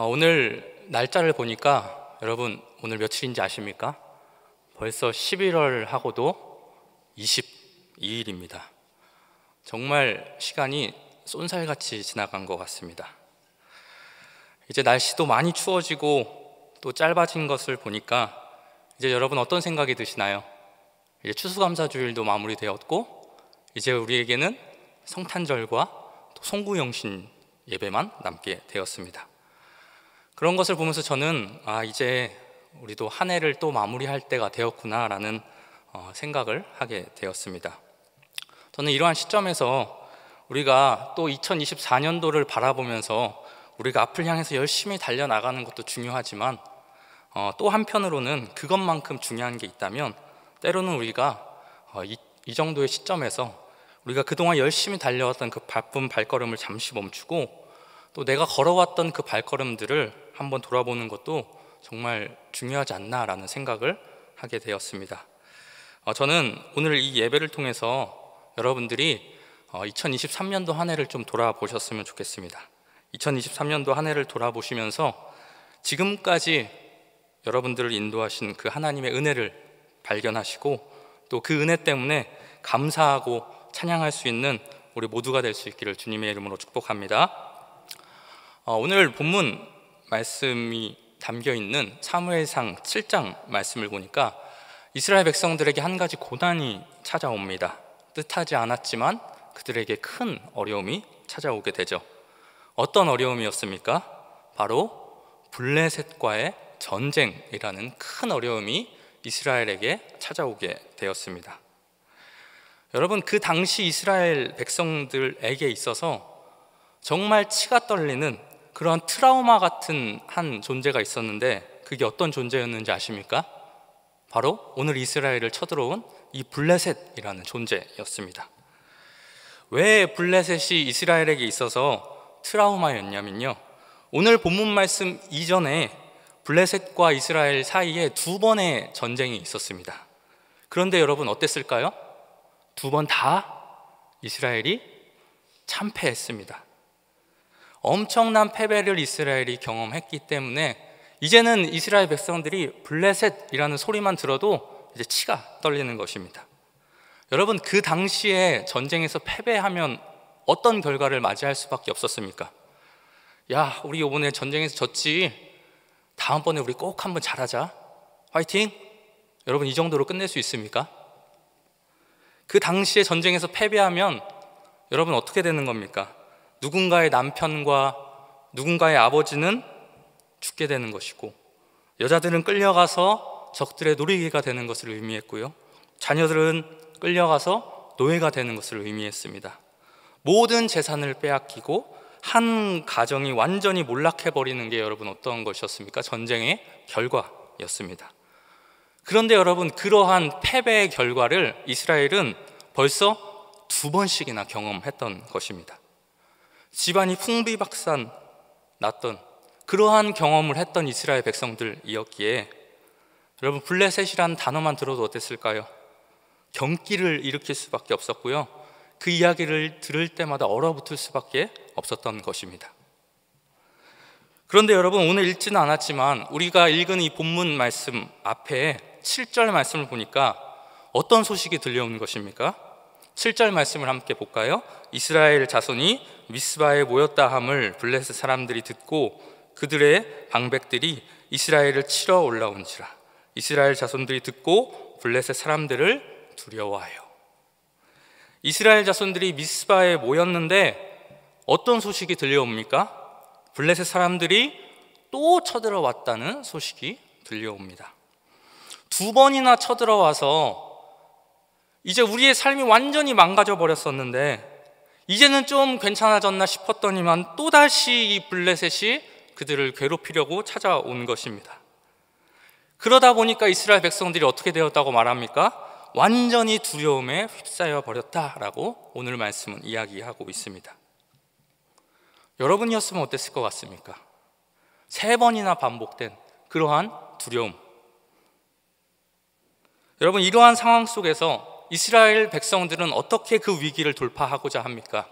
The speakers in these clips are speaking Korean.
오늘 날짜를 보니까 여러분 오늘 며칠인지 아십니까? 벌써 11월 하고도 22일입니다. 정말 시간이 쏜살같이 지나간 것 같습니다. 이제 날씨도 많이 추워지고 또 짧아진 것을 보니까 이제 여러분 어떤 생각이 드시나요? 이제 추수감사주일도 마무리되었고 이제 우리에게는 성탄절과 또 송구영신 예배만 남게 되었습니다. 그런 것을 보면서 저는 이제 우리도 한 해를 또 마무리할 때가 되었구나 라는 생각을 하게 되었습니다. 저는 이러한 시점에서 우리가 또 2024년도를 바라보면서 우리가 앞을 향해서 열심히 달려나가는 것도 중요하지만 또 한편으로는 그것만큼 중요한 게 있다면 때로는 우리가 이 정도의 시점에서 우리가 그동안 열심히 달려왔던 그 바쁜 발걸음을 잠시 멈추고 또 내가 걸어왔던 그 발걸음들을 한번 돌아보는 것도 정말 중요하지 않나라는 생각을 하게 되었습니다. 저는 오늘 이 예배를 통해서 여러분들이 2023년도 한 해를 좀 돌아보셨으면 좋겠습니다. 2023년도 한 해를 돌아보시면서 지금까지 여러분들을 인도하신 그 하나님의 은혜를 발견하시고 또 그 은혜 때문에 감사하고 찬양할 수 있는 우리 모두가 될 수 있기를 주님의 이름으로 축복합니다. 오늘 본문 말씀이 담겨있는 사무엘상 7장 말씀을 보니까 이스라엘 백성들에게 한 가지 고난이 찾아옵니다. 뜻하지 않았지만 그들에게 큰 어려움이 찾아오게 되죠. 어떤 어려움이었습니까? 바로 블레셋과의 전쟁이라는 큰 어려움이 이스라엘에게 찾아오게 되었습니다. 여러분, 그 당시 이스라엘 백성들에게 있어서 정말 치가 떨리는 그런 트라우마 같은 한 존재가 있었는데 그게 어떤 존재였는지 아십니까? 바로 오늘 이스라엘을 쳐들어온 이 블레셋이라는 존재였습니다. 왜 블레셋이 이스라엘에게 있어서 트라우마였냐면요, 오늘 본문 말씀 이전에 블레셋과 이스라엘 사이에 두 번의 전쟁이 있었습니다. 그런데 여러분 어땠을까요? 두 번 다 이스라엘이 참패했습니다. 엄청난 패배를 이스라엘이 경험했기 때문에 이제는 이스라엘 백성들이 블레셋이라는 소리만 들어도 이제 치가 떨리는 것입니다. 여러분, 그 당시에 전쟁에서 패배하면 어떤 결과를 맞이할 수밖에 없었습니까? 야, 우리 이번에 전쟁에서 졌지, 다음번에 우리 꼭 한번 잘하자, 화이팅! 여러분, 이 정도로 끝낼 수 있습니까? 그 당시에 전쟁에서 패배하면 여러분 어떻게 되는 겁니까? 누군가의 남편과 누군가의 아버지는 죽게 되는 것이고, 여자들은 끌려가서 적들의 놀이개가 되는 것을 의미했고요, 자녀들은 끌려가서 노예가 되는 것을 의미했습니다. 모든 재산을 빼앗기고 한 가정이 완전히 몰락해버리는 게 여러분 어떤 것이었습니까? 전쟁의 결과였습니다. 그런데 여러분, 그러한 패배의 결과를 이스라엘은 벌써 두 번씩이나 경험했던 것입니다. 집안이 풍비박산 났던 그러한 경험을 했던 이스라엘 백성들이었기에 여러분, 블레셋이라는 단어만 들어도 어땠을까요? 경기를 일으킬 수밖에 없었고요, 그 이야기를 들을 때마다 얼어붙을 수밖에 없었던 것입니다. 그런데 여러분, 오늘 읽지는 않았지만 우리가 읽은 이 본문 말씀 앞에 7절 말씀을 보니까 어떤 소식이 들려오는 것입니까? 7절 말씀을 함께 볼까요? 이스라엘 자손이 미스바에 모였다 함을 블레셋 사람들이 듣고 그들의 방백들이 이스라엘을 치러 올라온지라. 이스라엘 자손들이 듣고 블레셋 사람들을 두려워하여. 이스라엘 자손들이 미스바에 모였는데 어떤 소식이 들려옵니까? 블레셋 사람들이 또 쳐들어왔다는 소식이 들려옵니다. 두 번이나 쳐들어와서 이제 우리의 삶이 완전히 망가져 버렸었는데 이제는 좀 괜찮아졌나 싶었더니만 또다시 이 블레셋이 그들을 괴롭히려고 찾아온 것입니다. 그러다 보니까 이스라엘 백성들이 어떻게 되었다고 말합니까? 완전히 두려움에 휩싸여 버렸다라고 오늘 말씀은 이야기하고 있습니다. 여러분이었으면 어땠을 것 같습니까? 세 번이나 반복된 그러한 두려움. 여러분, 이러한 상황 속에서 이스라엘 백성들은 어떻게 그 위기를 돌파하고자 합니까?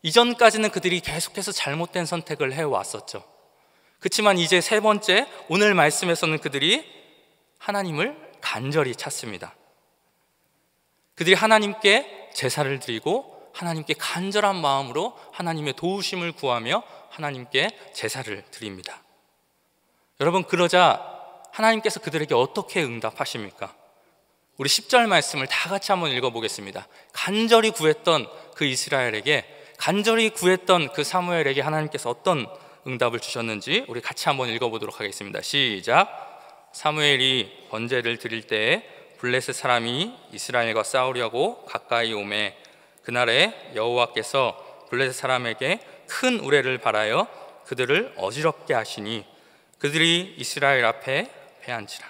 이전까지는 그들이 계속해서 잘못된 선택을 해왔었죠. 그렇지만 이제 세 번째, 오늘 말씀에서는 그들이 하나님을 간절히 찾습니다. 그들이 하나님께 제사를 드리고 하나님께 간절한 마음으로 하나님의 도우심을 구하며 하나님께 제사를 드립니다. 여러분, 그러자 하나님께서 그들에게 어떻게 응답하십니까? 우리 10절 말씀을 다 같이 한번 읽어보겠습니다. 간절히 구했던 그 이스라엘에게, 간절히 구했던 그 사무엘에게 하나님께서 어떤 응답을 주셨는지 우리 같이 한번 읽어보도록 하겠습니다. 시작. 사무엘이 번제를 드릴 때에 블레셋 사람이 이스라엘과 싸우려고 가까이 오매 그날에 여호와께서 블레셋 사람에게 큰 우레를 발하여 그들을 어지럽게 하시니 그들이 이스라엘 앞에 패한지라.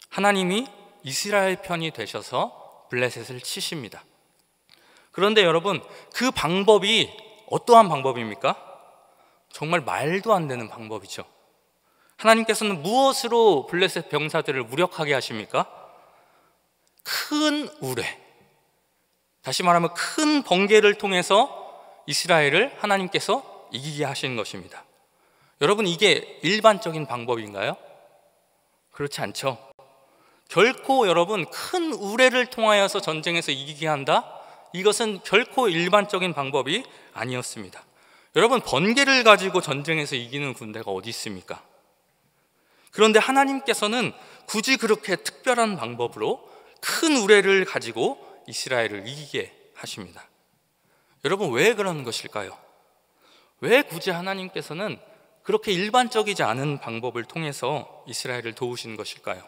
하나님이 이스라엘 편이 되셔서 블레셋을 치십니다. 그런데 여러분, 그 방법이 어떠한 방법입니까? 정말 말도 안 되는 방법이죠. 하나님께서는 무엇으로 블레셋 병사들을 무력하게 하십니까? 큰 우레, 다시 말하면 큰 번개를 통해서 이스라엘을 하나님께서 이기게 하시는 것입니다. 여러분, 이게 일반적인 방법인가요? 그렇지 않죠. 결코 여러분, 큰 우레를 통하여서 전쟁에서 이기게 한다? 이것은 결코 일반적인 방법이 아니었습니다. 여러분, 번개를 가지고 전쟁에서 이기는 군대가 어디 있습니까? 그런데 하나님께서는 굳이 그렇게 특별한 방법으로 큰 우레를 가지고 이스라엘을 이기게 하십니다. 여러분, 왜 그러는 것일까요? 왜 굳이 하나님께서는 그렇게 일반적이지 않은 방법을 통해서 이스라엘을 도우시는 것일까요?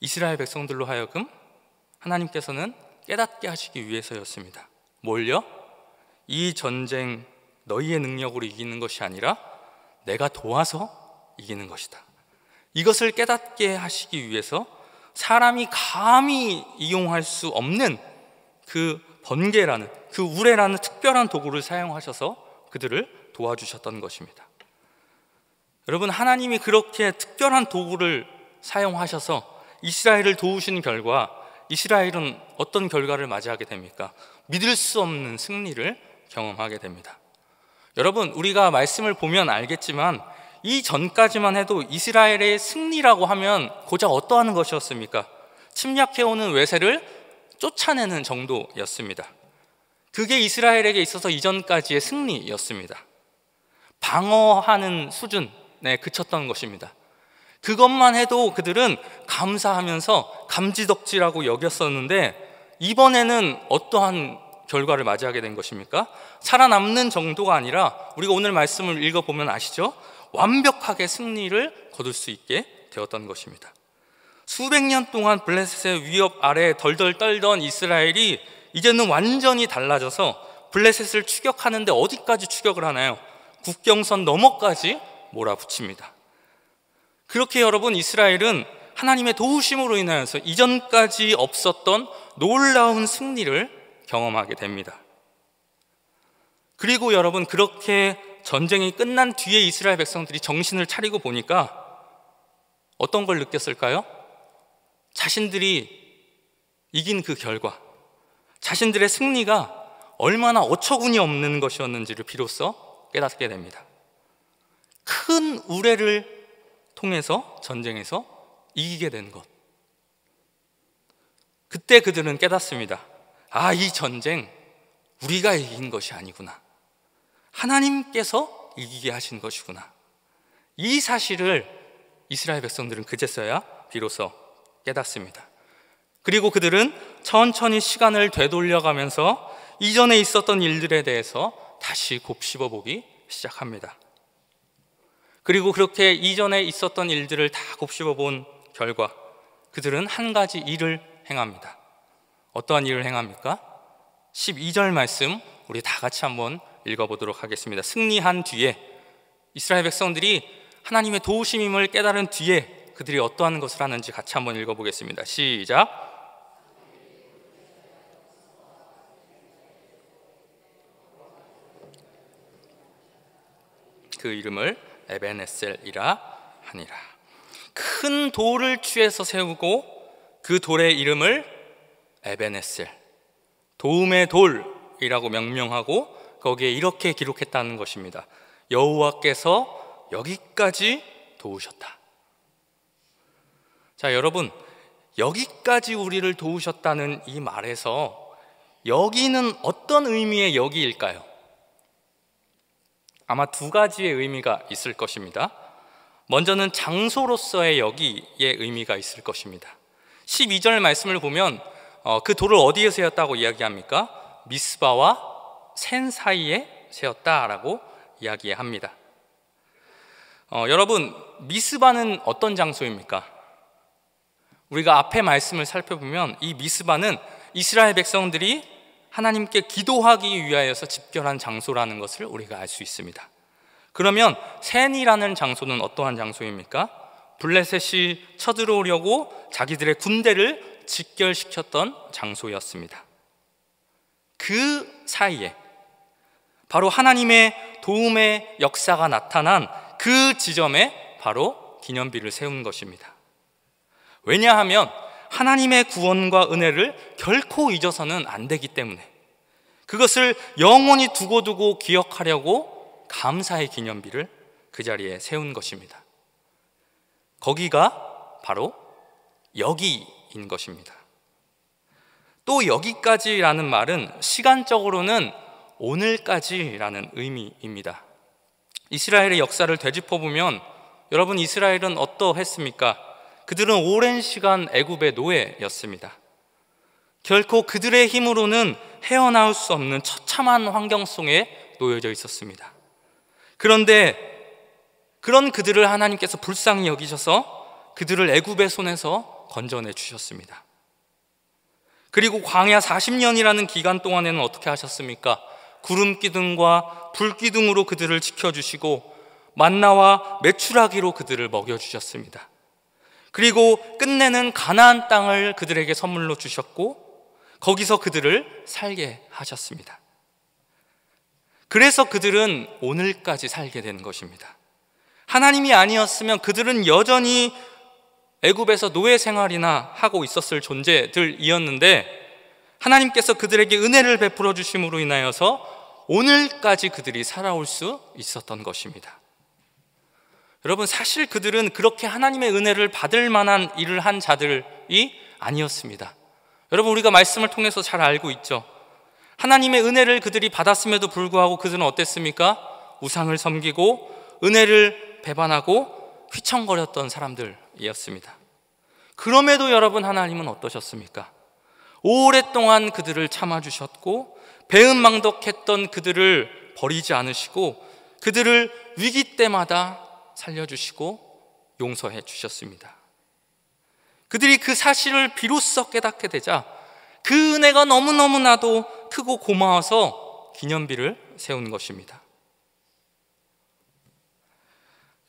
이스라엘 백성들로 하여금 하나님께서는 깨닫게 하시기 위해서였습니다. 뭘요? 이 전쟁 너희의 능력으로 이기는 것이 아니라 내가 도와서 이기는 것이다. 이것을 깨닫게 하시기 위해서 사람이 감히 이용할 수 없는 그 번개라는, 그 우레라는 특별한 도구를 사용하셔서 그들을 도와주셨던 것입니다. 여러분, 하나님이 그렇게 특별한 도구를 사용하셔서 이스라엘을 도우신 결과 이스라엘은 어떤 결과를 맞이하게 됩니까? 믿을 수 없는 승리를 경험하게 됩니다. 여러분, 우리가 말씀을 보면 알겠지만 이 전까지만 해도 이스라엘의 승리라고 하면 고작 어떠한 것이었습니까? 침략해오는 외세를 쫓아내는 정도였습니다. 그게 이스라엘에게 있어서 이전까지의 승리였습니다. 방어하는 수준에 그쳤던 것입니다. 그것만 해도 그들은 감사하면서 감지덕지라고 여겼었는데 이번에는 어떠한 결과를 맞이하게 된 것입니까? 살아남는 정도가 아니라 우리가 오늘 말씀을 읽어보면 아시죠? 완벽하게 승리를 거둘 수 있게 되었던 것입니다. 수백 년 동안 블레셋의 위협 아래 덜덜 떨던 이스라엘이 이제는 완전히 달라져서 블레셋을 추격하는데 어디까지 추격을 하나요? 국경선 너머까지 몰아붙입니다. 그렇게 여러분, 이스라엘은 하나님의 도우심으로 인하여서 이전까지 없었던 놀라운 승리를 경험하게 됩니다. 그리고 여러분, 그렇게 전쟁이 끝난 뒤에 이스라엘 백성들이 정신을 차리고 보니까 어떤 걸 느꼈을까요? 자신들이 이긴 그 결과, 자신들의 승리가 얼마나 어처구니 없는 것이었는지를 비로소 깨닫게 됩니다. 큰 우레를 통해서 전쟁에서 이기게 된 것, 그때 그들은 깨닫습니다. 아, 이 전쟁 우리가 이긴 것이 아니구나. 하나님께서 이기게 하신 것이구나. 이 사실을 이스라엘 백성들은 그제서야 비로소 깨닫습니다. 그리고 그들은 천천히 시간을 되돌려가면서 이전에 있었던 일들에 대해서 다시 곱씹어 보기 시작합니다. 그리고 그렇게 이전에 있었던 일들을 다 곱씹어 본 결과 그들은 한 가지 일을 행합니다. 어떠한 일을 행합니까? 12절 말씀 우리 다 같이 한번 읽어보도록 하겠습니다. 승리한 뒤에, 이스라엘 백성들이 하나님의 도우심임을 깨달은 뒤에 그들이 어떠한 것을 하는지 같이 한번 읽어보겠습니다. 시작. 그 이름을 에벤에셀이라 하니라. 큰 돌을 취해서 세우고 그 돌의 이름을 에벤에셀, 도움의 돌이라고 명명하고 거기에 이렇게 기록했다는 것입니다. 여호와께서 여기까지 도우셨다. 자, 여러분, 여기까지 우리를 도우셨다는 이 말에서 여기는 어떤 의미의 여기일까요? 아마 두 가지의 의미가 있을 것입니다. 먼저는 장소로서의 여기의 의미가 있을 것입니다. 12절 말씀을 보면 그 돌을 어디에 세웠다고 이야기합니까? 미스바와 센 사이에 세웠다라고 이야기합니다. 여러분, 미스바는 어떤 장소입니까? 우리가 앞에 말씀을 살펴보면 이 미스바는 이스라엘 백성들이 하나님께 기도하기 위하여서 집결한 장소라는 것을 우리가 알 수 있습니다. 그러면 센이라는 장소는 어떠한 장소입니까? 블레셋이 쳐들어오려고 자기들의 군대를 집결시켰던 장소였습니다. 그 사이에 바로 하나님의 도움의 역사가 나타난 그 지점에 바로 기념비를 세운 것입니다. 왜냐하면 하나님의 구원과 은혜를 결코 잊어서는 안 되기 때문에 그것을 영원히 두고두고 기억하려고 감사의 기념비를 그 자리에 세운 것입니다. 거기가 바로 여기인 것입니다. 또 여기까지라는 말은 시간적으로는 오늘까지라는 의미입니다. 이스라엘의 역사를 되짚어보면 여러분, 이스라엘은 어떠했습니까? 그들은 오랜 시간 애굽의 노예였습니다. 결코 그들의 힘으로는 헤어나올 수 없는 처참한 환경 속에 놓여져 있었습니다. 그런데 그런 그들을 하나님께서 불쌍히 여기셔서 그들을 애굽의 손에서 건져내 주셨습니다. 그리고 광야 40년이라는 기간 동안에는 어떻게 하셨습니까? 구름 기둥과 불 기둥으로 그들을 지켜주시고 만나와 메추라기로 그들을 먹여주셨습니다. 그리고 끝내는 가나안 땅을 그들에게 선물로 주셨고 거기서 그들을 살게 하셨습니다. 그래서 그들은 오늘까지 살게 된 것입니다. 하나님이 아니었으면 그들은 여전히 애굽에서 노예 생활이나 하고 있었을 존재들이었는데 하나님께서 그들에게 은혜를 베풀어 주심으로 인하여서 오늘까지 그들이 살아올 수 있었던 것입니다. 여러분, 사실 그들은 그렇게 하나님의 은혜를 받을 만한 일을 한 자들이 아니었습니다. 여러분, 우리가 말씀을 통해서 잘 알고 있죠. 하나님의 은혜를 그들이 받았음에도 불구하고 그들은 어땠습니까? 우상을 섬기고 은혜를 배반하고 휘청거렸던 사람들이었습니다. 그럼에도 여러분, 하나님은 어떠셨습니까? 오랫동안 그들을 참아주셨고 배은망덕했던 그들을 버리지 않으시고 그들을 위기 때마다 살려주시고 용서해 주셨습니다. 그들이 그 사실을 비로소 깨닫게 되자 그 은혜가 너무너무나도 크고 고마워서 기념비를 세운 것입니다.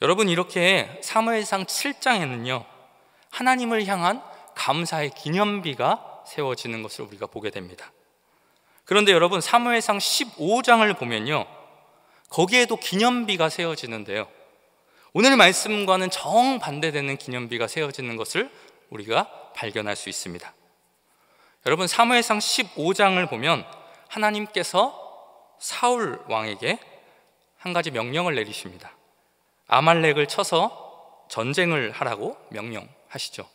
여러분, 이렇게 사무엘상 7장에는요 하나님을 향한 감사의 기념비가 세워지는 것을 우리가 보게 됩니다. 그런데 여러분, 사무엘상 15장을 보면요 거기에도 기념비가 세워지는데요 오늘 말씀과는 정반대되는 기념비가 세워지는 것을 우리가 발견할 수 있습니다. 여러분, 사무엘상 15장을 보면 하나님께서 사울 왕에게 한 가지 명령을 내리십니다. 아말렉을 쳐서 전쟁을 하라고 명령하시죠.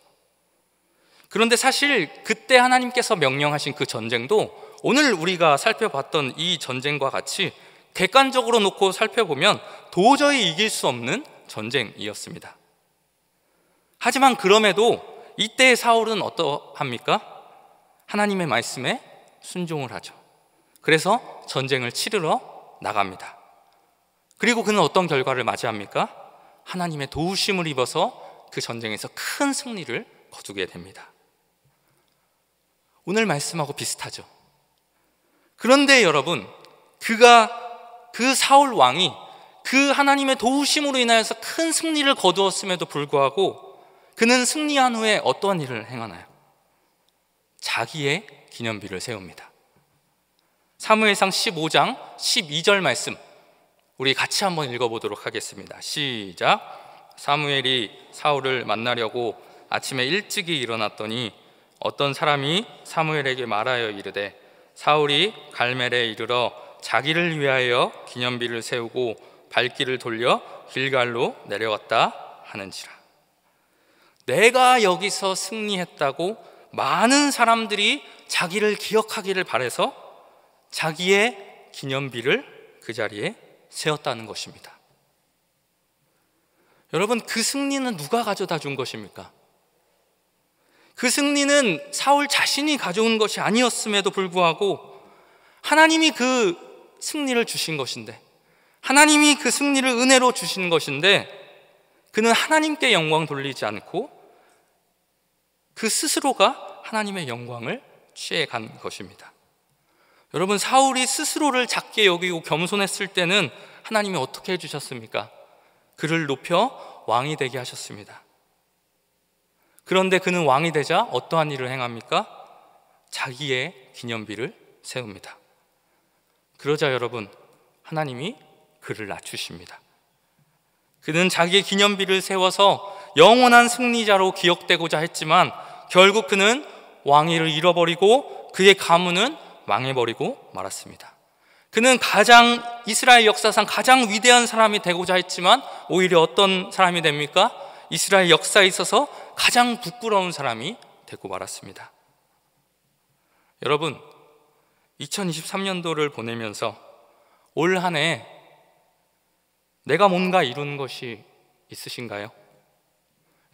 그런데 사실 그때 하나님께서 명령하신 그 전쟁도 오늘 우리가 살펴봤던 이 전쟁과 같이 객관적으로 놓고 살펴보면 도저히 이길 수 없는 전쟁이었습니다. 하지만 그럼에도 이때의 사울은 어떠합니까? 하나님의 말씀에 순종을 하죠. 그래서 전쟁을 치르러 나갑니다. 그리고 그는 어떤 결과를 맞이합니까? 하나님의 도우심을 입어서 그 전쟁에서 큰 승리를 거두게 됩니다. 오늘 말씀하고 비슷하죠. 그런데 여러분, 그 사울 왕이 그 하나님의 도우심으로 인하여서 큰 승리를 거두었음에도 불구하고 그는 승리한 후에 어떠한 일을 행하나요? 자기의 기념비를 세웁니다. 사무엘상 15장 12절 말씀 우리 같이 한번 읽어보도록 하겠습니다. 시작. 사무엘이 사울을 만나려고 아침에 일찍이 일어났더니 어떤 사람이 사무엘에게 말하여 이르되 사울이 갈멜에 이르러 자기를 위하여 기념비를 세우고 발길을 돌려 길갈로 내려갔다 하는지라. 내가 여기서 승리했다고 많은 사람들이 자기를 기억하기를 바라서 자기의 기념비를 그 자리에 세웠다는 것입니다. 여러분, 그 승리는 누가 가져다 준 것입니까? 그 승리는 사울 자신이 가져온 것이 아니었음에도 불구하고 하나님이 그 승리를 주신 것인데, 하나님이 그 승리를 은혜로 주신 것인데, 그는 하나님께 영광 돌리지 않고 그 스스로가 하나님의 영광을 취해간 것입니다. 여러분, 사울이 스스로를 작게 여기고 겸손했을 때는 하나님이 어떻게 해주셨습니까? 그를 높여 왕이 되게 하셨습니다. 그런데 그는 왕이 되자 어떠한 일을 행합니까? 자기의 기념비를 세웁니다. 그러자 여러분, 하나님이 그를 낮추십니다. 그는 자기의 기념비를 세워서 영원한 승리자로 기억되고자 했지만 결국 그는 왕위를 잃어버리고 그의 가문은 망해버리고 말았습니다. 그는 이스라엘 역사상 가장 위대한 사람이 되고자 했지만 오히려 어떤 사람이 됩니까? 이스라엘 역사에 있어서 가장 부끄러운 사람이 되고 말았습니다. 여러분, 2023년도를 보내면서 올 한 해 내가 뭔가 이룬 것이 있으신가요?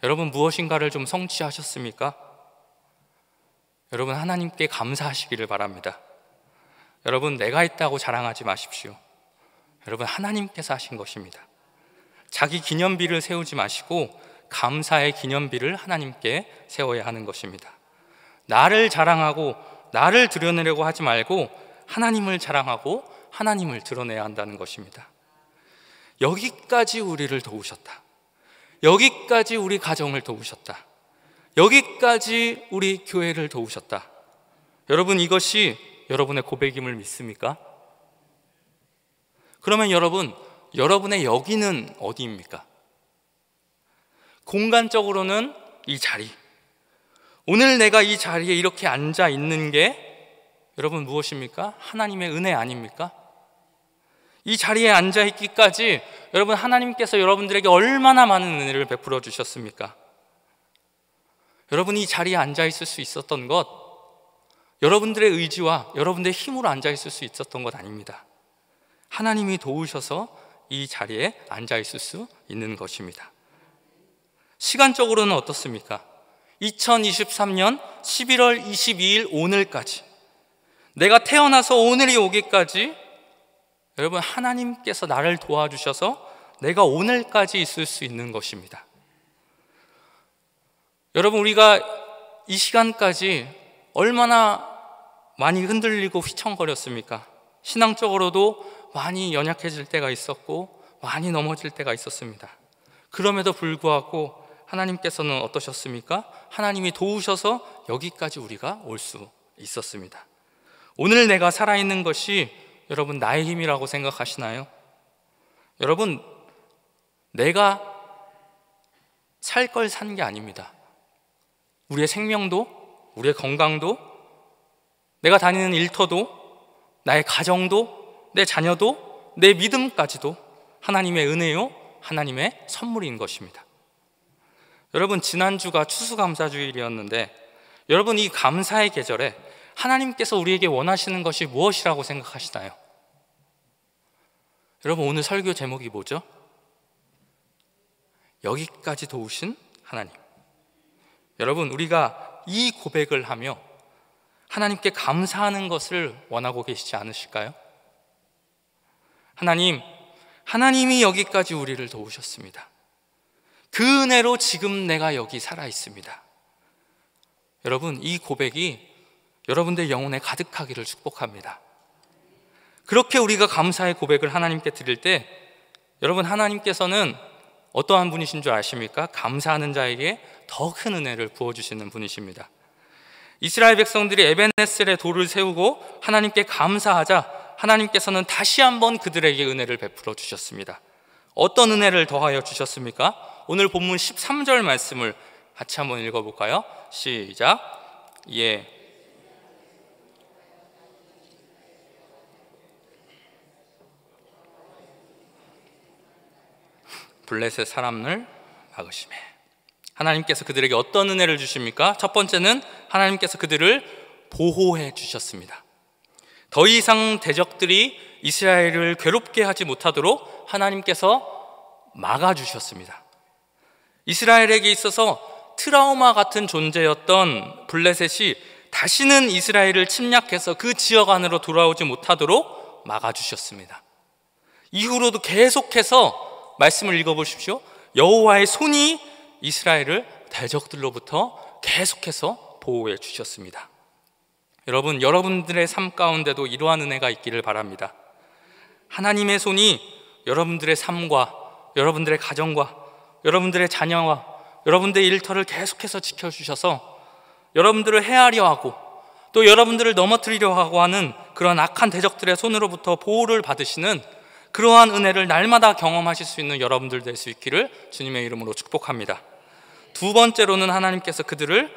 여러분, 무엇인가를 좀 성취하셨습니까? 여러분, 하나님께 감사하시기를 바랍니다. 여러분, 내가 있다고 자랑하지 마십시오. 여러분, 하나님께서 하신 것입니다. 자기 기념비를 세우지 마시고 감사의 기념비를 하나님께 세워야 하는 것입니다. 나를 자랑하고 나를 드러내려고 하지 말고 하나님을 자랑하고 하나님을 드러내야 한다는 것입니다. 여기까지 우리를 도우셨다. 여기까지 우리 가정을 도우셨다. 여기까지 우리 교회를 도우셨다. 여러분, 이것이 여러분의 고백임을 믿습니까? 그러면 여러분, 여러분의 여기는 어디입니까? 공간적으로는 이 자리, 오늘 내가 이 자리에 이렇게 앉아 있는 게 여러분 무엇입니까? 하나님의 은혜 아닙니까? 이 자리에 앉아 있기까지 여러분, 하나님께서 여러분들에게 얼마나 많은 은혜를 베풀어 주셨습니까? 여러분이 이 자리에 앉아 있을 수 있었던 것, 여러분들의 의지와 여러분들의 힘으로 앉아 있을 수 있었던 것 아닙니다. 하나님이 도우셔서 이 자리에 앉아 있을 수 있는 것입니다. 시간적으로는 어떻습니까? 2023년 11월 22일 오늘까지, 내가 태어나서 오늘이 오기까지 여러분, 하나님께서 나를 도와주셔서 내가 오늘까지 있을 수 있는 것입니다. 여러분, 우리가 이 시간까지 얼마나 많이 흔들리고 휘청거렸습니까? 신앙적으로도 많이 연약해질 때가 있었고 많이 넘어질 때가 있었습니다. 그럼에도 불구하고 하나님께서는 어떠셨습니까? 하나님이 도우셔서 여기까지 우리가 올 수 있었습니다. 오늘 내가 살아있는 것이 여러분 나의 힘이라고 생각하시나요? 여러분, 내가 살 걸 산 게 아닙니다. 우리의 생명도, 우리의 건강도, 내가 다니는 일터도, 나의 가정도, 내 자녀도, 내 믿음까지도 하나님의 은혜요, 하나님의 선물인 것입니다. 여러분, 지난주가 추수감사주일이었는데 여러분, 이 감사의 계절에 하나님께서 우리에게 원하시는 것이 무엇이라고 생각하시나요? 여러분, 오늘 설교 제목이 뭐죠? 여기까지 도우신 하나님. 여러분, 우리가 이 고백을 하며 하나님께 감사하는 것을 원하고 계시지 않으실까요? 하나님이 여기까지 우리를 도우셨습니다. 그 은혜로 지금 내가 여기 살아 있습니다. 여러분, 이 고백이 여러분들 영혼에 가득하기를 축복합니다. 그렇게 우리가 감사의 고백을 하나님께 드릴 때 여러분, 하나님께서는 어떠한 분이신 줄 아십니까? 감사하는 자에게 더 큰 은혜를 부어주시는 분이십니다. 이스라엘 백성들이 에벤에셀의 돌을 세우고 하나님께 감사하자 하나님께서는 다시 한번 그들에게 은혜를 베풀어 주셨습니다. 어떤 은혜를 더하여 주셨습니까? 오늘 본문 13절 말씀을 같이 한번 읽어볼까요? 시작. 블레셋 사람을 막으시매. 하나님께서 그들에게 어떤 은혜를 주십니까? 첫 번째는 하나님께서 그들을 보호해 주셨습니다. 더 이상 대적들이 이스라엘을 괴롭게 하지 못하도록 하나님께서 막아주셨습니다. 이스라엘에게 있어서 트라우마 같은 존재였던 블레셋이 다시는 이스라엘을 침략해서 그 지역 안으로 돌아오지 못하도록 막아주셨습니다. 이후로도 계속해서 말씀을 읽어보십시오. 여호와의 손이 이스라엘을 대적들로부터 계속해서 보호해 주셨습니다. 여러분, 여러분들의 삶 가운데도 이러한 은혜가 있기를 바랍니다. 하나님의 손이 여러분들의 삶과 여러분들의 가정과 여러분들의 자녀와 여러분들의 일터를 계속해서 지켜주셔서 여러분들을 해하려 하고 또 여러분들을 넘어뜨리려 하고 하는 그런 악한 대적들의 손으로부터 보호를 받으시는 그러한 은혜를 날마다 경험하실 수 있는 여러분들 될 수 있기를 주님의 이름으로 축복합니다. 두 번째로는 하나님께서 그들을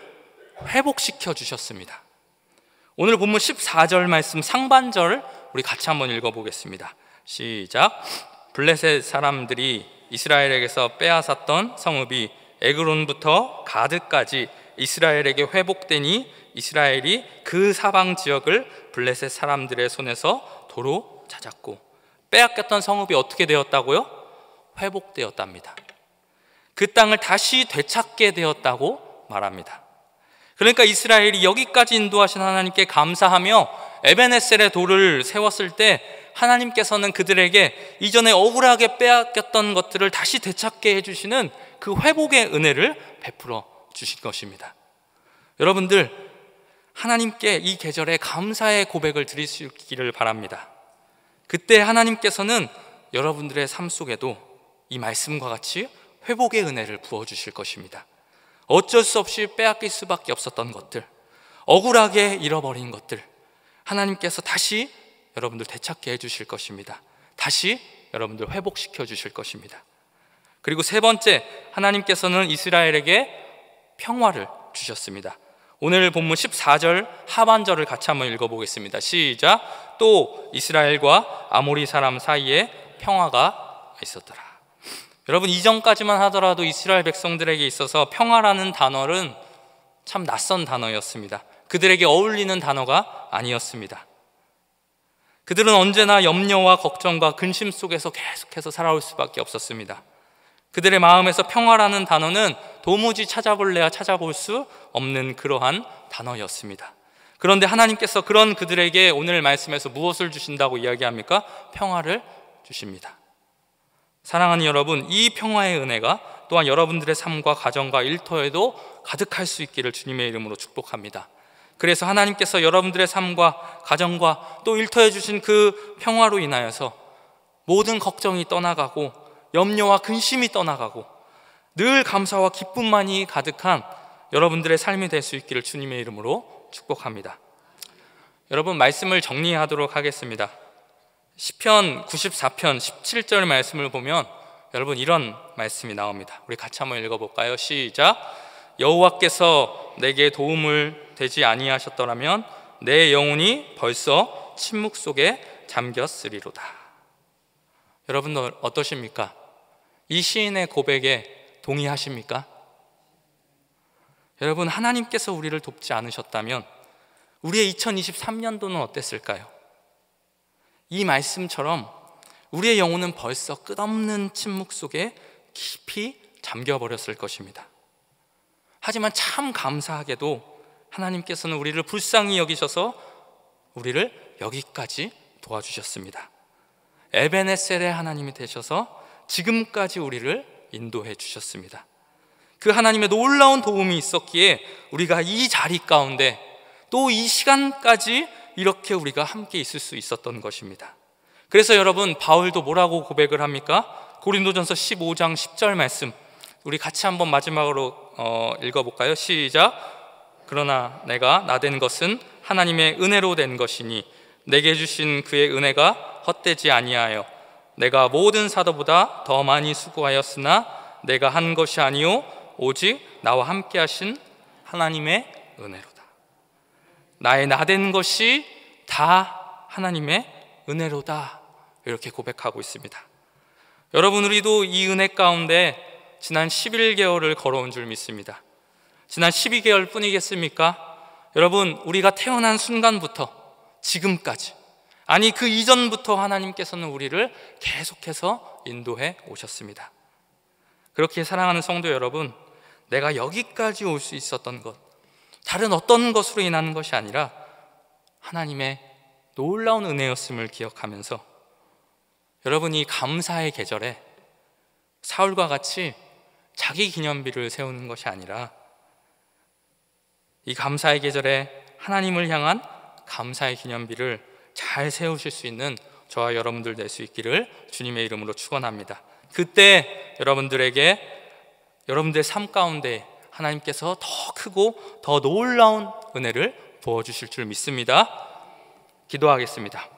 회복시켜 주셨습니다. 오늘 본문 14절 말씀 상반절 우리 같이 한번 읽어보겠습니다. 시작. 블레셋 사람들이 이스라엘에게서 빼앗았던 성읍이 에그론부터 가드까지 이스라엘에게 회복되니 이스라엘이 그 사방 지역을 블레셋 사람들의 손에서 도로 찾았고, 빼앗겼던 성읍이 어떻게 되었다고요? 회복되었답니다. 그 땅을 다시 되찾게 되었다고 말합니다. 그러니까 이스라엘이 여기까지 인도하신 하나님께 감사하며 에벤에셀의 돌을 세웠을 때 하나님께서는 그들에게 이전에 억울하게 빼앗겼던 것들을 다시 되찾게 해주시는 그 회복의 은혜를 베풀어 주신 것입니다. 여러분들, 하나님께 이 계절에 감사의 고백을 드릴 수 있기를 바랍니다. 그때 하나님께서는 여러분들의 삶 속에도 이 말씀과 같이 회복의 은혜를 부어주실 것입니다. 어쩔 수 없이 빼앗길 수밖에 없었던 것들, 억울하게 잃어버린 것들, 하나님께서 다시 여러분들 되찾게 해주실 것입니다. 다시 여러분들 회복시켜 주실 것입니다. 그리고 세 번째, 하나님께서는 이스라엘에게 평화를 주셨습니다. 오늘 본문 14절 하반절을 같이 한번 읽어보겠습니다. 시작. 또 이스라엘과 아모리 사람 사이에 평화가 있었더라. 여러분, 이전까지만 하더라도 이스라엘 백성들에게 있어서 평화라는 단어는 참 낯선 단어였습니다. 그들에게 어울리는 단어가 아니었습니다. 그들은 언제나 염려와 걱정과 근심 속에서 계속해서 살아올 수밖에 없었습니다. 그들의 마음에서 평화라는 단어는 도무지 찾아볼래야 찾아볼 수 없는 그러한 단어였습니다. 그런데 하나님께서 그런 그들에게 오늘 말씀에서 무엇을 주신다고 이야기합니까? 평화를 주십니다. 사랑하는 여러분, 이 평화의 은혜가 또한 여러분들의 삶과 가정과 일터에도 가득할 수 있기를 주님의 이름으로 축복합니다. 그래서 하나님께서 여러분들의 삶과 가정과 또 일터에 주신 그 평화로 인하여서 모든 걱정이 떠나가고 염려와 근심이 떠나가고 늘 감사와 기쁨만이 가득한 여러분들의 삶이 될 수 있기를 주님의 이름으로 축복합니다. 여러분, 말씀을 정리하도록 하겠습니다. 시편 94편 17절 말씀을 보면 여러분 이런 말씀이 나옵니다. 우리 같이 한번 읽어볼까요? 시작. 여호와께서 내게 도움을 되지 아니하셨더라면 내 영혼이 벌써 침묵 속에 잠겼으리로다. 여러분들 어떠십니까? 이 시인의 고백에 동의하십니까? 여러분, 하나님께서 우리를 돕지 않으셨다면 우리의 2023년도는 어땠을까요? 이 말씀처럼 우리의 영혼은 벌써 끝없는 침묵 속에 깊이 잠겨버렸을 것입니다. 하지만 참 감사하게도 하나님께서는 우리를 불쌍히 여기셔서 우리를 여기까지 도와주셨습니다. 에벤에셀의 하나님이 되셔서 지금까지 우리를 인도해 주셨습니다. 그 하나님의 놀라운 도움이 있었기에 우리가 이 자리 가운데 또 이 시간까지 이렇게 우리가 함께 있을 수 있었던 것입니다. 그래서 여러분, 바울도 뭐라고 고백을 합니까? 고린도전서 15장 10절 말씀 우리 같이 한번 마지막으로 읽어볼까요? 시작. 그러나 내가 나된 것은 하나님의 은혜로 된 것이니 내게 주신 그의 은혜가 헛되지 아니하여 내가 모든 사도보다 더 많이 수고하였으나 내가 한 것이 아니요 오직 나와 함께 하신 하나님의 은혜로다. 나의 나된 것이 다 하나님의 은혜로다. 이렇게 고백하고 있습니다. 여러분, 우리도 이 은혜 가운데 지난 11개월을 걸어온 줄 믿습니다. 지난 12개월 뿐이겠습니까? 여러분, 우리가 태어난 순간부터 지금까지, 아니 그 이전부터 하나님께서는 우리를 계속해서 인도해 오셨습니다. 그렇게 사랑하는 성도 여러분, 내가 여기까지 올 수 있었던 것, 다른 어떤 것으로 인한 것이 아니라 하나님의 놀라운 은혜였음을 기억하면서 여러분이 감사의 계절에 사울과 같이 자기 기념비를 세우는 것이 아니라 이 감사의 계절에 하나님을 향한 감사의 기념비를 잘 세우실 수 있는 저와 여러분들 될 수 있기를 주님의 이름으로 축원합니다. 그때 여러분들에게 여러분들의 삶 가운데 하나님께서 더 크고 더 놀라운 은혜를 부어주실 줄 믿습니다. 기도하겠습니다.